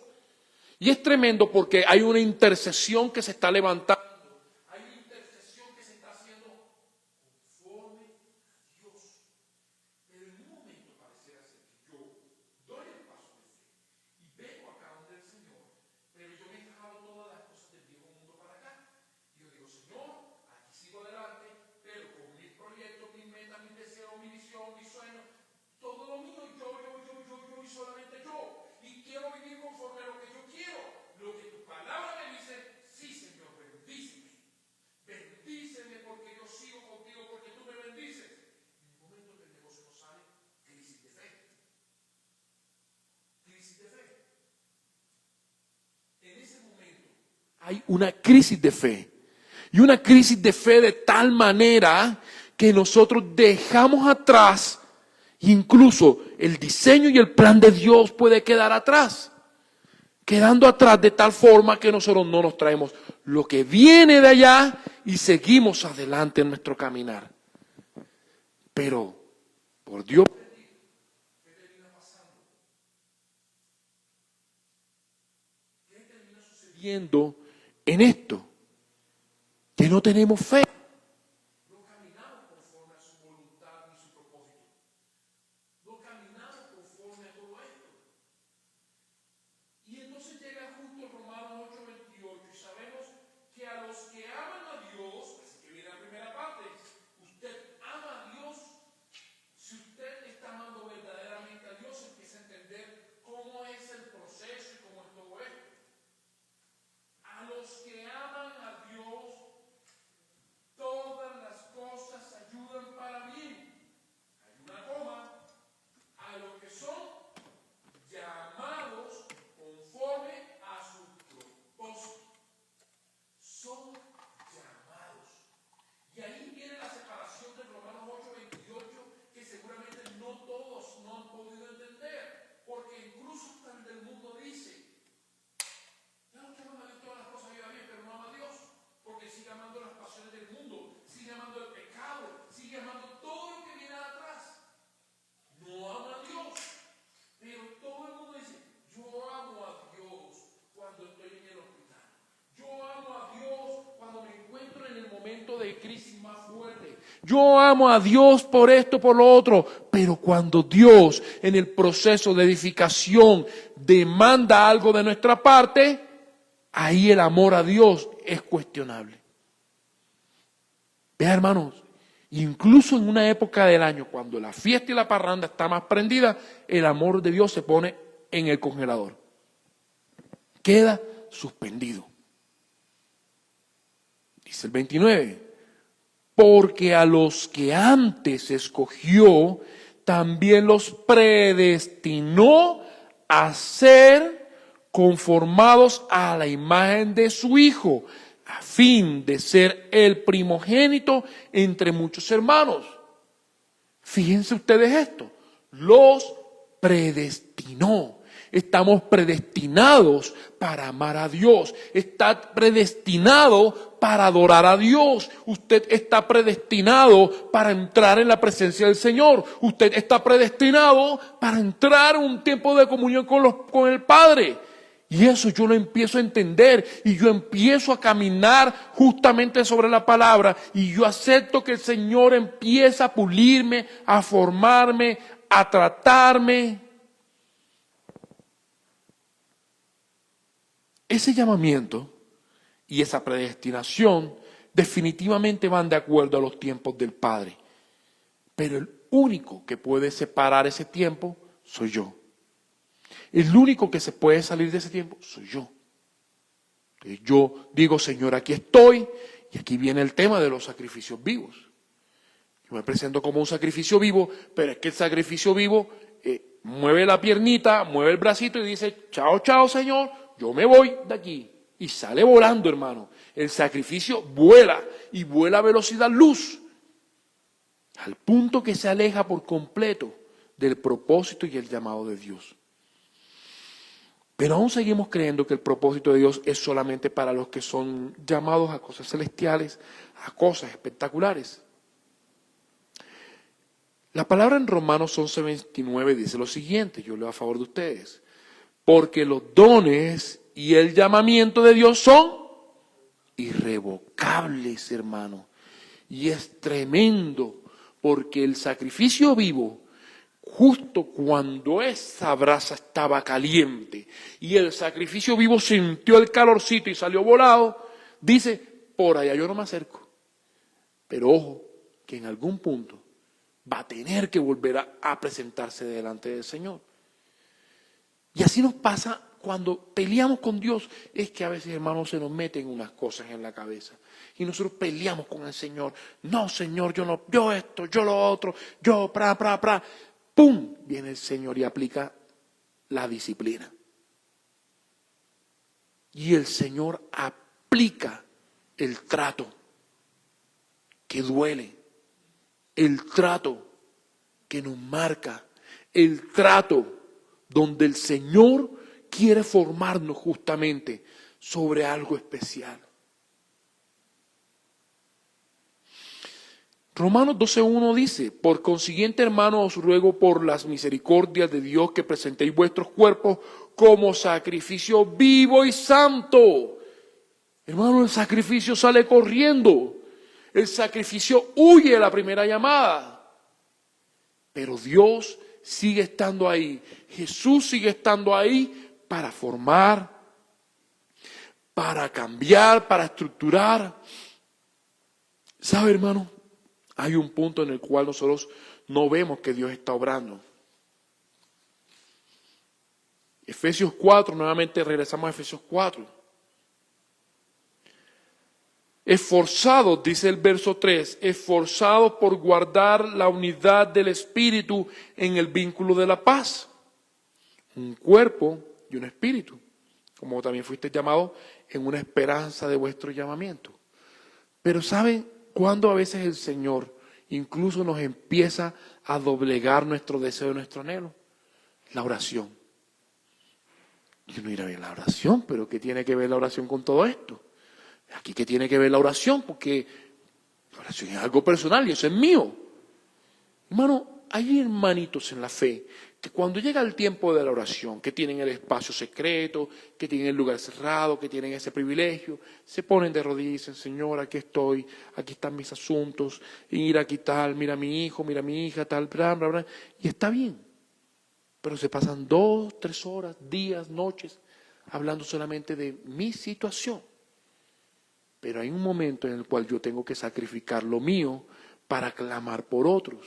Speaker 1: Y es tremendo porque hay una intercesión que se está levantando, hay una intercesión que se está haciendo conforme a Dios. Pero en un momento pareciera ser que yo doy el paso de fe y vengo acá donde el Señor, pero yo me he dejado todas las cosas del viejo mundo para acá. Y yo digo, Señor, aquí sigo adelante, pero con mis proyectos, mis metas, mis deseos, mi visión, mis sueños, todo lo mío, yo y solamente yo. Y quiero vivir conforme a lo que yo quiero. Lo que tu palabra me dice, sí, Señor, bendíceme. Bendíceme porque yo sigo contigo, porque tú me bendices. En el momento que el negocio no sale, crisis de fe. Crisis de fe. En ese momento hay una crisis de fe. Y una crisis de fe de tal manera que nosotros dejamos atrás Incluso el diseño y el plan de Dios puede quedar atrás, quedando atrás de tal forma que nosotros no nos traemos lo que viene de allá y seguimos adelante en nuestro caminar. Pero, por Dios, ¿qué termina pasando? ¿Qué termina sucediendo en esto? Que no tenemos fe. No caminamos conforme a su voluntad ni su propósito. No caminamos conforme a todo esto. Y entonces llega justo Romanos 8:28 y sabemos que a los que aman a Dios, así que viene la primera parte, usted ama a Dios. Si usted está amando verdaderamente a Dios, empieza a entender cómo es el proceso y cómo es todo esto. A los que aman a Dios, todas las cosas ayudan para bien. Hay una coma. A los que son llamados conforme a su propósito. Son llamados. Y ahí viene la separación de Romanos 8:28, que seguramente no todos no han podido entender. Porque incluso hasta el del mundo dice: ya no quiero amar todas las cosas ayudan bien, pero no ama a Dios. Porque sigue amando las pasiones del mundo, sigue amando el pecado, sigue amando todo lo que viene atrás. No ama a Dios. Pero todo el mundo dice: yo amo a Dios cuando estoy en el hospital. Yo amo a Dios cuando me encuentro en el momento de crisis más fuerte. Yo amo a Dios por esto, por lo otro. Pero cuando Dios en el proceso de edificación demanda algo de nuestra parte, ahí el amor a Dios es cuestionable. Vea, hermanos, incluso en una época del año, cuando la fiesta y la parranda está más prendida, el amor de Dios se pone en el congelador. Queda suspendido. Dice el 29, porque a los que antes escogió, también los predestinó a ser conformados a la imagen de su Hijo, a fin de ser el primogénito entre muchos hermanos. Fíjense ustedes esto, los predestinó. Estamos predestinados para amar a Dios. Está predestinado para adorar a Dios. Usted está predestinado para entrar en la presencia del Señor. Usted está predestinado para entrar en un tiempo de comunión con el Padre. Y eso yo lo empiezo a entender y yo empiezo a caminar justamente sobre la palabra y yo acepto que el Señor empieza a pulirme, a formarme, a tratarme. Ese llamamiento y esa predestinación definitivamente van de acuerdo a los tiempos del Padre. Pero el único que puede separar ese tiempo soy yo. El único que se puede salir de ese tiempo soy yo. Entonces yo digo: Señor, aquí estoy, y aquí viene el tema de los sacrificios vivos. Yo me presento como un sacrificio vivo, pero es que el sacrificio vivo mueve la piernita, mueve el bracito y dice: chao, chao, Señor, yo me voy de aquí. Y sale volando, hermano. El sacrificio vuela y vuela a velocidad luz, al punto que se aleja por completo del propósito y el llamado de Dios. Pero aún seguimos creyendo que el propósito de Dios es solamente para los que son llamados a cosas celestiales, a cosas espectaculares. La palabra en Romanos 11:29 dice lo siguiente, yo leo a favor de ustedes: porque los dones y el llamamiento de Dios son irrevocables, hermano. Y es tremendo, porque el sacrificio vivo, justo cuando esa brasa estaba caliente y el sacrificio vivo sintió el calorcito y salió volado, dice: por allá yo no me acerco. Pero ojo, que en algún punto va a tener que volver a presentarse delante del Señor. Y así nos pasa cuando peleamos con Dios. Es que a veces, hermanos, se nos meten unas cosas en la cabeza y nosotros peleamos con el Señor. No, Señor, yo esto, yo lo otro, yo pra. ¡Pum! Viene el Señor y aplica la disciplina. Y el Señor aplica el trato que duele, el trato que nos marca el trato donde el Señor quiere formarnos justamente sobre algo especial. Romanos 12:1 dice: por consiguiente, hermanos, os ruego por las misericordias de Dios que presentéis vuestros cuerpos como sacrificio vivo y santo. Hermano, el sacrificio sale corriendo. El sacrificio huye de la primera llamada. Pero Dios sigue estando ahí. Jesús sigue estando ahí para formar, para cambiar, para estructurar. ¿Sabe, hermano? Hay un punto en el cual nosotros no vemos que Dios está obrando. Efesios 4, nuevamente regresamos a Efesios 4. Esforzados, dice el verso 3, esforzados por guardar la unidad del Espíritu en el vínculo de la paz. Un cuerpo y un espíritu, como también fuiste llamados en una esperanza de vuestro llamamiento. Pero ¿saben cuándo a veces el Señor incluso nos empieza a doblegar nuestro deseo y nuestro anhelo? La oración. Yo no iré a ver la oración, pero ¿qué tiene que ver la oración con todo esto? Aquí, ¿qué tiene que ver la oración? Porque la oración es algo personal y eso es mío. Hermano, hay hermanitos en la fe que cuando llega el tiempo de la oración, que tienen el espacio secreto, que tienen el lugar cerrado, que tienen ese privilegio, se ponen de rodillas y dicen: Señor, aquí estoy, aquí están mis asuntos, mira aquí tal, mira a mi hijo, mira a mi hija, tal, bla, bla, bla. Y está bien. Pero se pasan 2, 3 horas, días, noches, hablando solamente de mi situación. Pero hay un momento en el cual yo tengo que sacrificar lo mío para clamar por otros.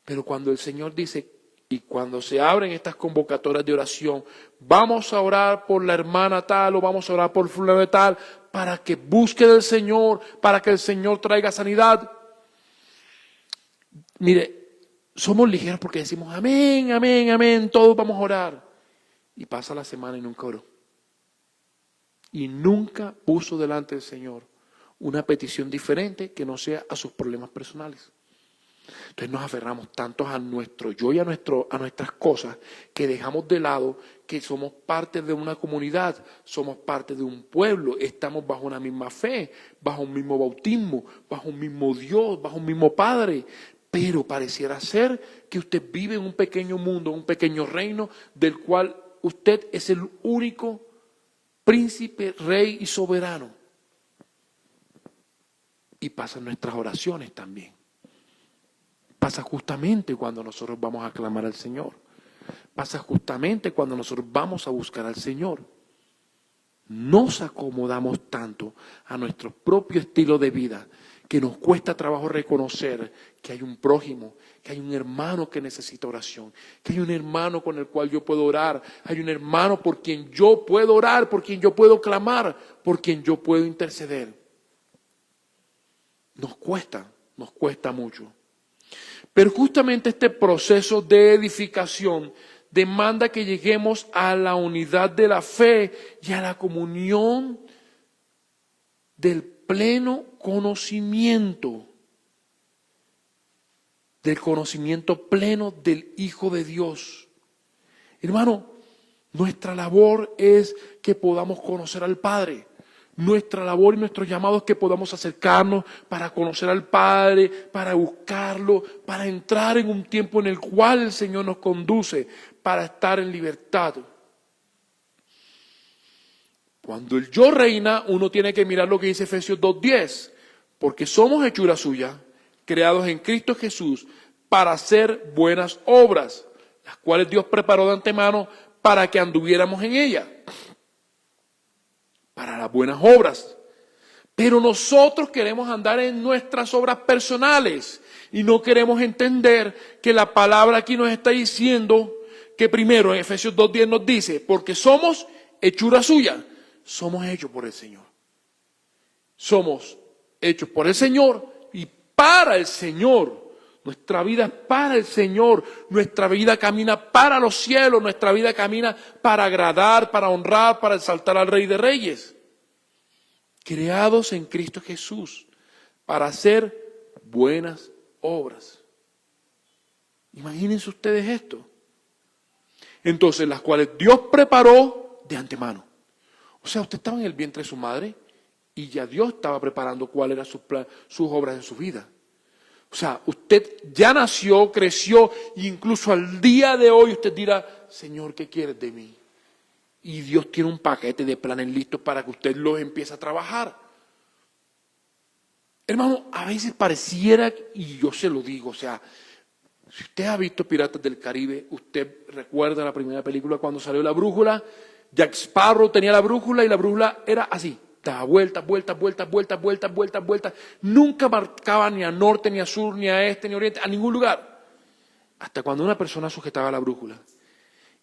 Speaker 1: Pero cuando el Señor dice, y cuando se abren estas convocatorias de oración, vamos a orar por la hermana tal o vamos a orar por fulano de tal, para que busque del Señor, para que el Señor traiga sanidad. Mire, somos ligeros porque decimos amén, amén, amén, todos vamos a orar. Y pasa la semana y nunca oró. Y nunca puso delante del Señor una petición diferente que no sea a sus problemas personales. Entonces nos aferramos tanto a nuestro yo y a nuestras cosas que dejamos de lado que somos parte de una comunidad, somos parte de un pueblo, estamos bajo una misma fe, bajo un mismo bautismo, bajo un mismo Dios, bajo un mismo Padre. Pero pareciera ser que usted vive en un pequeño mundo, un pequeño reino del cual usted es el único príncipe, rey y soberano. Y pasan nuestras oraciones también. Pasa justamente cuando nosotros vamos a clamar al Señor. Pasa justamente cuando nosotros vamos a buscar al Señor. Nos acomodamos tanto a nuestro propio estilo de vida que nos cuesta trabajo reconocer que hay un prójimo, que hay un hermano que necesita oración, que hay un hermano con el cual yo puedo orar, hay un hermano por quien yo puedo orar, por quien yo puedo clamar, por quien yo puedo interceder. Nos cuesta mucho. Pero justamente este proceso de edificación demanda que lleguemos a la unidad de la fe y a la comunión del pleno conocimiento, del conocimiento pleno del Hijo de Dios. Hermano, nuestra labor es que podamos conocer al Padre. Nuestra labor y nuestro llamado es que podamos acercarnos para conocer al Padre, para buscarlo, para entrar en un tiempo en el cual el Señor nos conduce, para estar en libertad. Cuando el yo reina, uno tiene que mirar lo que dice Efesios 2:10, porque somos hechura suya, creados en Cristo Jesús, para hacer buenas obras, las cuales Dios preparó de antemano para que anduviéramos en ellas. Para las buenas obras. Pero nosotros queremos andar en nuestras obras personales y no queremos entender que la palabra aquí nos está diciendo que primero en Efesios 2:10 nos dice, porque somos hechura suya, somos hechos por el Señor. Somos hechos por el Señor y para el Señor. Nuestra vida es para el Señor, nuestra vida camina para los cielos, nuestra vida camina para agradar, para honrar, para exaltar al Rey de Reyes. Creados en Cristo Jesús para hacer buenas obras. Imagínense ustedes esto. Entonces, las cuales Dios preparó de antemano. O sea, usted estaba en el vientre de su madre y ya Dios estaba preparando cuál era sus obras en su vida. O sea, usted ya nació, creció, e incluso al día de hoy usted dirá, Señor, ¿qué quieres de mí? Y Dios tiene un paquete de planes listos para que usted los empiece a trabajar. Hermano, a veces pareciera, y yo se lo digo, o sea, si usted ha visto Piratas del Caribe, usted recuerda la primera película cuando salió la brújula, Jack Sparrow tenía la brújula y la brújula era así, daba vueltas, vueltas, vueltas, vueltas, vueltas, vueltas, vueltas, nunca marcaba ni a norte, ni a sur, ni a este, ni a oriente, a ningún lugar, hasta cuando una persona sujetaba la brújula.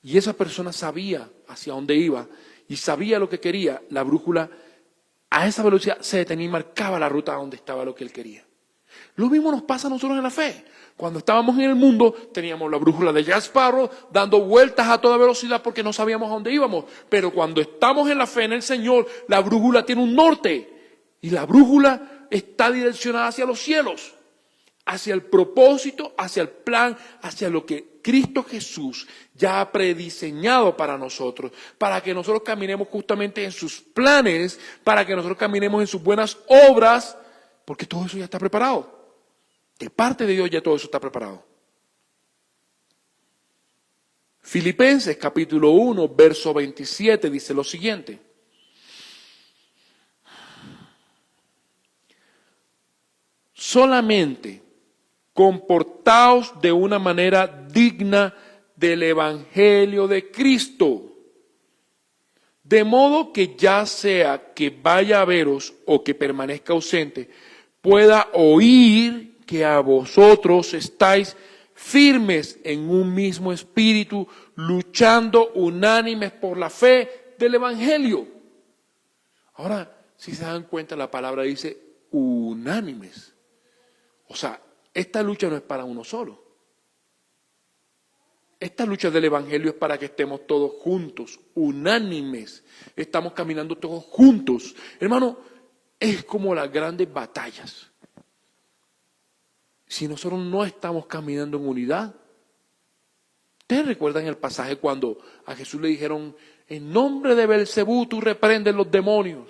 Speaker 1: Y esa persona sabía hacia dónde iba y sabía lo que quería, la brújula a esa velocidad se detenía y marcaba la ruta donde estaba lo que él quería. Lo mismo nos pasa a nosotros en la fe. Cuando estábamos en el mundo, teníamos la brújula de Jack Sparrow dando vueltas a toda velocidad porque no sabíamos a dónde íbamos. Pero cuando estamos en la fe en el Señor, la brújula tiene un norte. Y la brújula está direccionada hacia los cielos, hacia el propósito, hacia el plan, hacia lo que Cristo Jesús ya ha prediseñado para nosotros, para que nosotros caminemos justamente en sus planes, para que nosotros caminemos en sus buenas obras, porque todo eso ya está preparado. De parte de Dios ya todo eso está preparado. Filipenses capítulo 1, verso 27 dice lo siguiente. Solamente comportaos de una manera digna del Evangelio de Cristo, de modo que ya sea que vaya a veros o que permanezca ausente, pueda oír que a vosotros estáis firmes en un mismo espíritu, luchando unánimes por la fe del Evangelio. Ahora, si se dan cuenta, la palabra dice unánimes. O sea, esta lucha no es para uno solo. Esta lucha del Evangelio es para que estemos todos juntos, unánimes. Estamos caminando todos juntos. Hermano, es como las grandes batallas. Si nosotros no estamos caminando en unidad. ¿Ustedes recuerdan el pasaje cuando a Jesús le dijeron, en nombre de Belcebú tú reprendes los demonios?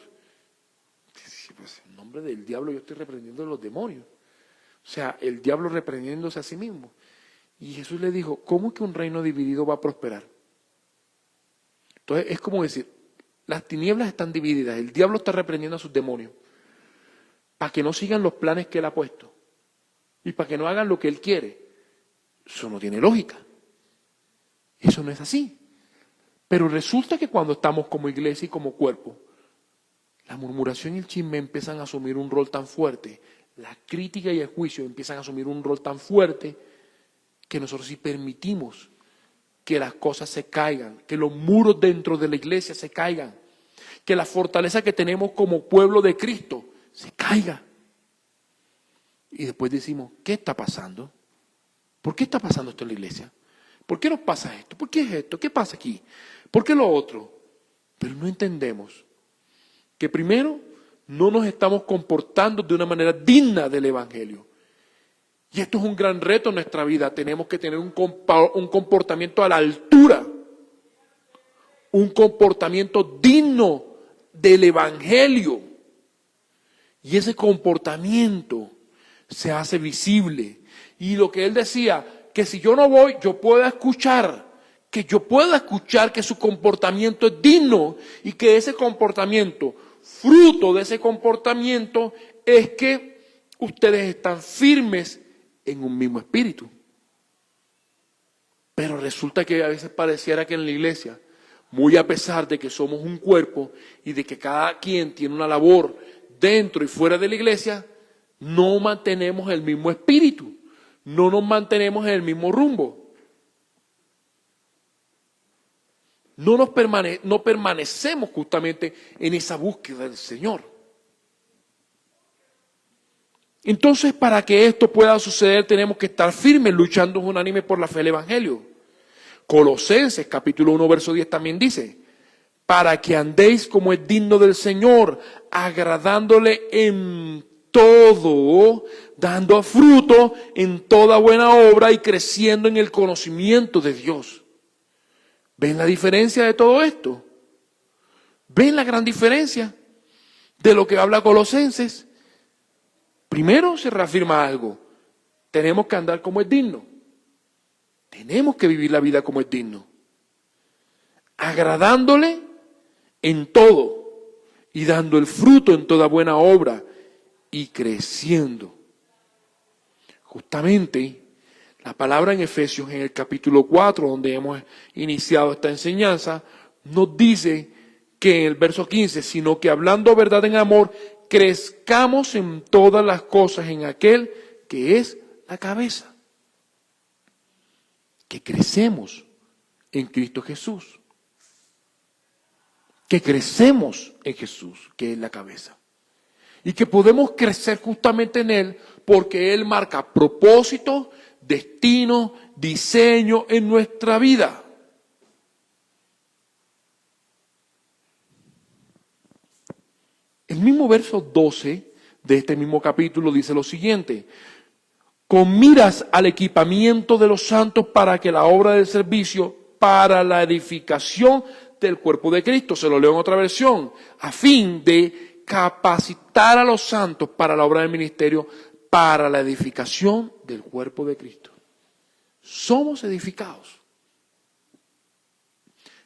Speaker 1: Pues en nombre del diablo yo estoy reprendiendo los demonios. O sea, el diablo reprendiéndose a sí mismo. Y Jesús le dijo, ¿cómo que un reino dividido va a prosperar? Entonces es como decir, las tinieblas están divididas, el diablo está reprendiendo a sus demonios para que no sigan los planes que él ha puesto y para que no hagan lo que él quiere. Eso no tiene lógica. Eso no es así. Pero resulta que cuando estamos como iglesia y como cuerpo, la murmuración y el chisme empiezan a asumir un rol tan fuerte, la crítica y el juicio empiezan a asumir un rol tan fuerte que nosotros sí permitimos que las cosas se caigan, que los muros dentro de la iglesia se caigan, que la fortaleza que tenemos como pueblo de Cristo se caiga. Y después decimos, ¿qué está pasando? ¿Por qué está pasando esto en la iglesia? ¿Por qué nos pasa esto? ¿Por qué es esto? ¿Qué pasa aquí? ¿Por qué lo otro? Pero no entendemos que primero no nos estamos comportando de una manera digna del Evangelio. Y esto es un gran reto en nuestra vida. Tenemos que tener un comportamiento a la altura, un comportamiento digno del Evangelio. Y ese comportamiento se hace visible. Y lo que él decía, que si yo no voy, yo pueda escuchar, que su comportamiento es digno y que ese comportamiento, fruto de ese comportamiento, es que ustedes están firmes en un mismo espíritu. Pero resulta que a veces pareciera que en la iglesia, muy a pesar de que somos un cuerpo y de que cada quien tiene una labor dentro y fuera de la iglesia, no mantenemos el mismo espíritu, no nos mantenemos en el mismo rumbo. No permanecemos justamente en esa búsqueda del Señor. Entonces, para que esto pueda suceder, tenemos que estar firmes, luchando unánime por la fe del Evangelio. Colosenses, capítulo 1, verso 10 también dice, para que andéis como es digno del Señor, agradándole en todo, dando fruto en toda buena obra y creciendo en el conocimiento de Dios. ¿Ven la diferencia de todo esto? ¿Ven la gran diferencia de lo que habla Colosenses? Primero se reafirma algo. Tenemos que andar como es digno. Tenemos que vivir la vida como es digno. Agradándole en todo y dando el fruto en toda buena obra y creciendo. Justamente la palabra en Efesios, en el capítulo 4, donde hemos iniciado esta enseñanza, nos dice que en el verso 15, sino que hablando verdad en amor, crezcamos en todas las cosas en aquel que es la cabeza. Que crecemos en Cristo Jesús. Que crecemos en Jesús, que es la cabeza. Y que podemos crecer justamente en Él porque Él marca propósito, destino, diseño en nuestra vida. El mismo verso 12 de este mismo capítulo dice lo siguiente: con miras al equipamiento de los santos para que la obra del servicio, para la edificación del cuerpo de Cristo, se lo leo en otra versión, a fin de capacitar a los santos para la obra del ministerio, para la edificación del cuerpo de Cristo. Somos edificados.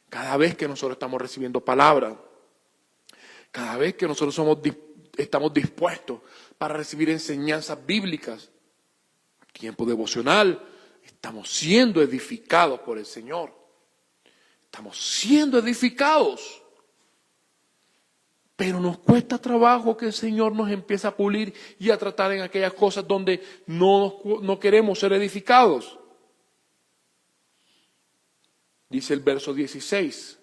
Speaker 1: Cada vez que nosotros estamos recibiendo palabra, cada vez que nosotros estamos dispuestos para recibir enseñanzas bíblicas, tiempo devocional, estamos siendo edificados por el Señor. Estamos siendo edificados. Pero nos cuesta trabajo que el Señor nos empiece a pulir y a tratar en aquellas cosas donde no queremos ser edificados. Dice el verso 16.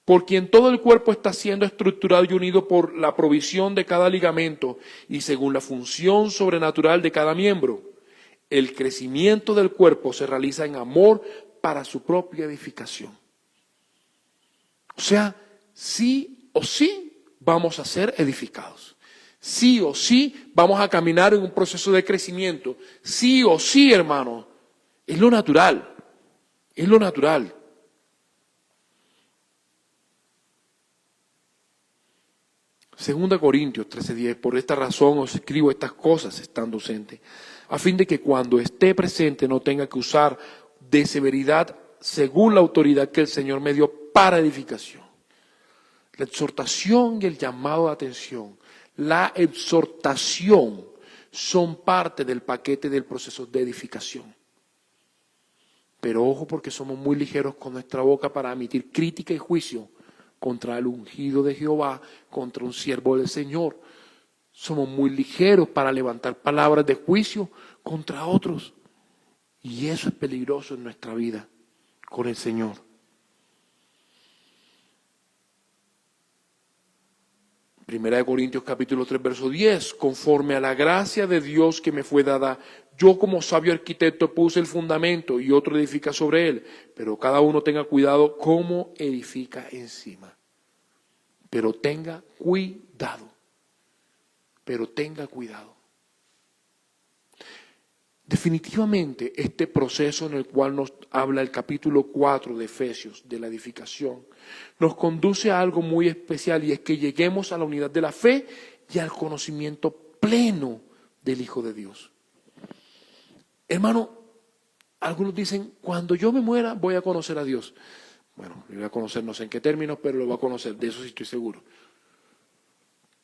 Speaker 1: Por quien todo el cuerpo está siendo estructurado y unido por la provisión de cada ligamento y según la función sobrenatural de cada miembro, el crecimiento del cuerpo se realiza en amor para su propia edificación. O sea, sí o sí vamos a ser edificados. Sí o sí vamos a caminar en un proceso de crecimiento. Sí o sí, hermano. Es lo natural. Es lo natural. Segunda Corintios 13:10, por esta razón os escribo estas cosas estando ausente, a fin de que cuando esté presente no tenga que usar de severidad según la autoridad que el Señor me dio para edificación. La exhortación y el llamado de atención, la exhortación son parte del paquete del proceso de edificación. Pero ojo, porque somos muy ligeros con nuestra boca para emitir crítica y juicio contra el ungido de Jehová, contra un siervo del Señor. Somos muy ligeros para levantar palabras de juicio contra otros. Y eso es peligroso en nuestra vida con el Señor. Primera de Corintios capítulo 3, verso 10, conforme a la gracia de Dios que me fue dada, yo como sabio arquitecto puse el fundamento y otro edifica sobre él, pero cada uno tenga cuidado cómo edifica encima. Pero tenga cuidado, Definitivamente este proceso en el cual nos habla el capítulo 4 de Efesios, de la edificación, nos conduce a algo muy especial y es que lleguemos a la unidad de la fe y al conocimiento pleno del Hijo de Dios. Hermano, algunos dicen, cuando yo me muera voy a conocer a Dios. Bueno, lo voy a conocer no sé en qué términos, pero lo voy a conocer, de eso sí estoy seguro.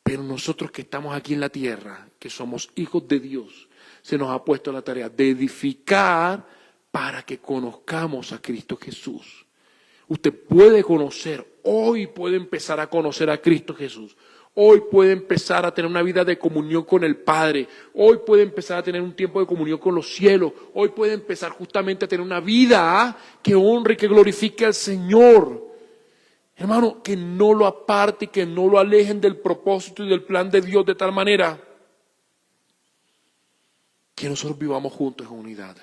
Speaker 1: Pero nosotros que estamos aquí en la tierra, que somos hijos de Dios, se nos ha puesto la tarea de edificar para que conozcamos a Cristo Jesús. Usted puede conocer, hoy puede empezar a conocer a Cristo Jesús. Hoy puede empezar a tener una vida de comunión con el Padre. Hoy puede empezar a tener un tiempo de comunión con los cielos. Hoy puede empezar justamente a tener una vida que honre y que glorifique al Señor. Hermano, que no lo aparte y que no lo alejen del propósito y del plan de Dios de tal manera que nosotros vivamos juntos en unidad.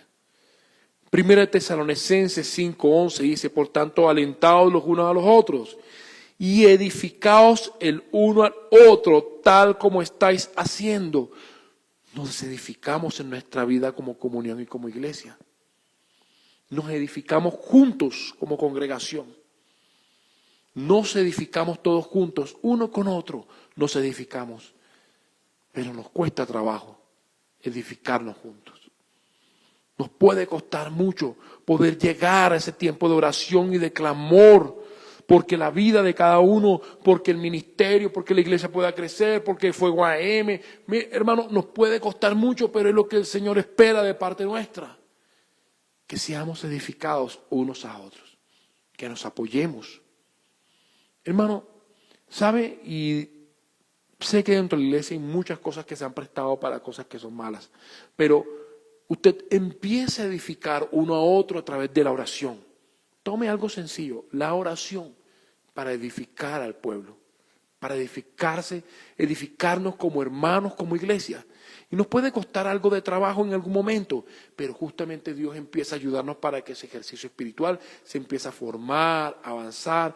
Speaker 1: Primera de Tesalonicenses 5:11 dice, por tanto, alentaos los unos a los otros y edificaos el uno al otro, tal como estáis haciendo. Nos edificamos en nuestra vida como comunión y como iglesia. Nos edificamos juntos como congregación. Nos edificamos todos juntos, uno con otro, nos edificamos. Pero nos cuesta trabajo edificarnos juntos. Nos puede costar mucho poder llegar a ese tiempo de oración y de clamor, porque la vida de cada uno, porque el ministerio, porque la iglesia pueda crecer, porque el Fuego AM, hermano, nos puede costar mucho, pero es lo que el Señor espera de parte nuestra. Que seamos edificados unos a otros, que nos apoyemos. Hermano, ¿sabe? Y sé que dentro de la iglesia hay muchas cosas que se han prestado para cosas que son malas, pero usted empiece a edificar uno a otro a través de la oración. Tome algo sencillo, la oración, para edificar al pueblo, para edificarnos como hermanos, como iglesia. Y nos puede costar algo de trabajo en algún momento, pero justamente Dios empieza a ayudarnos para que ese ejercicio espiritual se empiece a formar, avanzar.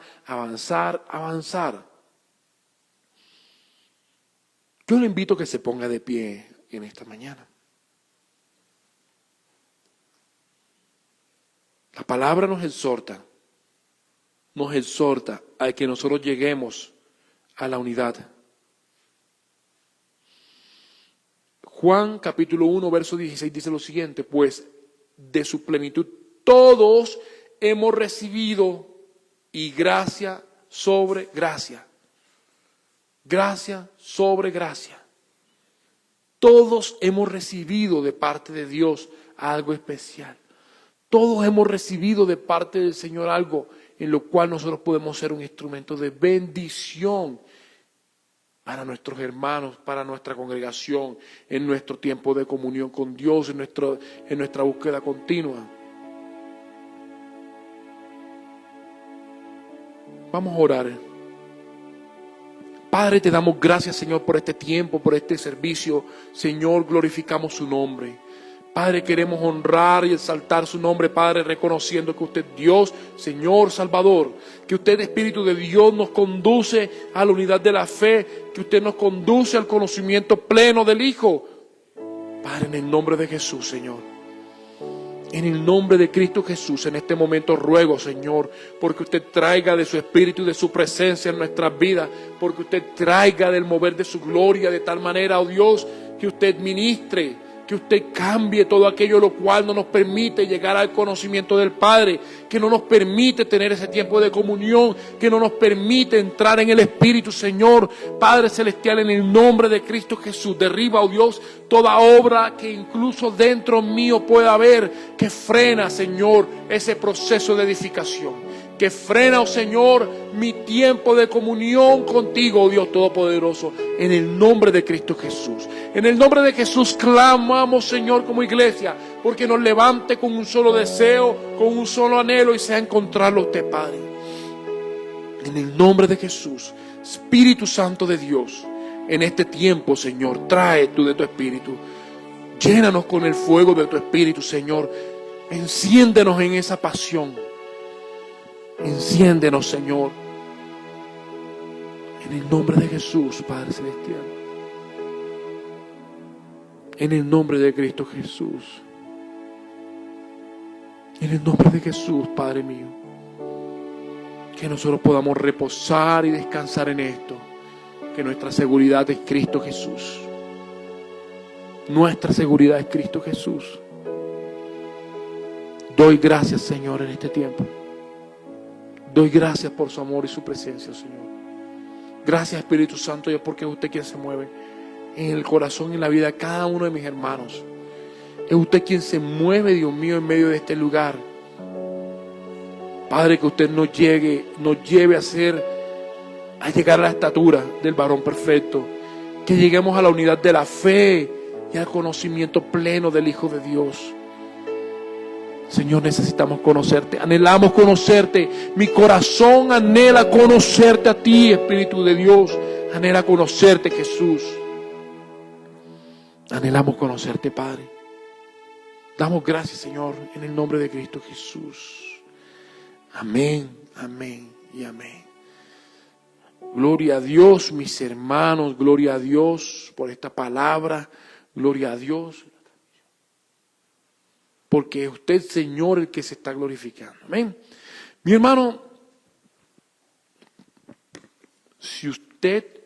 Speaker 1: Yo le invito a que se ponga de pie en esta mañana. La palabra nos exhorta a que nosotros lleguemos a la unidad. Juan capítulo 1, verso 16 dice lo siguiente: pues de su plenitud todos hemos recibido, y gracia sobre gracia. Gracia sobre gracia. Todos hemos recibido de parte de Dios algo especial. Todos hemos recibido de parte del Señor algo en lo cual nosotros podemos ser un instrumento de bendición para nuestros hermanos, para nuestra congregación, en nuestro tiempo de comunión con Dios, en nuestra búsqueda continua. Vamos a orar. Padre, te damos gracias, Señor, por este tiempo, por este servicio. Señor, glorificamos su nombre. Padre, queremos honrar y exaltar su nombre, Padre, reconociendo que usted es Dios, Señor, Salvador, que usted, Espíritu de Dios, nos conduce a la unidad de la fe, que usted nos conduce al conocimiento pleno del Hijo. Padre, en el nombre de Jesús, Señor, en el nombre de Cristo Jesús, en este momento ruego, Señor, porque usted traiga de su Espíritu y de su presencia en nuestras vidas, porque usted traiga del mover de su gloria de tal manera, oh Dios, que usted ministre, que usted cambie todo aquello lo cual no nos permite llegar al conocimiento del Padre, que no nos permite tener ese tiempo de comunión, que no nos permite entrar en el Espíritu, Señor. Padre Celestial, en el nombre de Cristo Jesús, derriba, oh Dios, toda obra que incluso dentro mío pueda haber, que frena, Señor, ese proceso de edificación. Que frena, oh Señor, mi tiempo de comunión contigo, oh Dios Todopoderoso, en el nombre de Cristo Jesús. En el nombre de Jesús clamamos, Señor, como iglesia, porque nos levante con un solo deseo, con un solo anhelo, y sea encontrarlo usted, Padre. En el nombre de Jesús, Espíritu Santo de Dios, en este tiempo, Señor, trae tú de tu Espíritu. Llénanos con el fuego de tu Espíritu, Señor. Enciéndenos en esa pasión. Enciéndenos, Señor, en el nombre de Jesús, Padre Celestial, en el nombre de Cristo Jesús, en el nombre de Jesús, Padre mío, que nosotros podamos reposar y descansar en esto, que nuestra seguridad es Cristo Jesús, nuestra seguridad es Cristo Jesús. Doy gracias, Señor, en este tiempo. Doy gracias por su amor y su presencia, Señor. Gracias, Espíritu Santo, Dios, porque es usted quien se mueve en el corazón y en la vida de cada uno de mis hermanos. Es usted quien se mueve, Dios mío, en medio de este lugar. Padre, que usted nos lleve a llegar a la estatura del varón perfecto. Que lleguemos a la unidad de la fe y al conocimiento pleno del Hijo de Dios. Señor, necesitamos conocerte, anhelamos conocerte. Mi corazón anhela conocerte a ti, Espíritu de Dios. Anhela conocerte, Jesús. Anhelamos conocerte, Padre. Damos gracias, Señor, en el nombre de Cristo Jesús. Amén, amén y amén. Gloria a Dios, mis hermanos, gloria a Dios por esta palabra, gloria a Dios. Porque es usted, Señor, el que se está glorificando. Amén. Mi hermano, si usted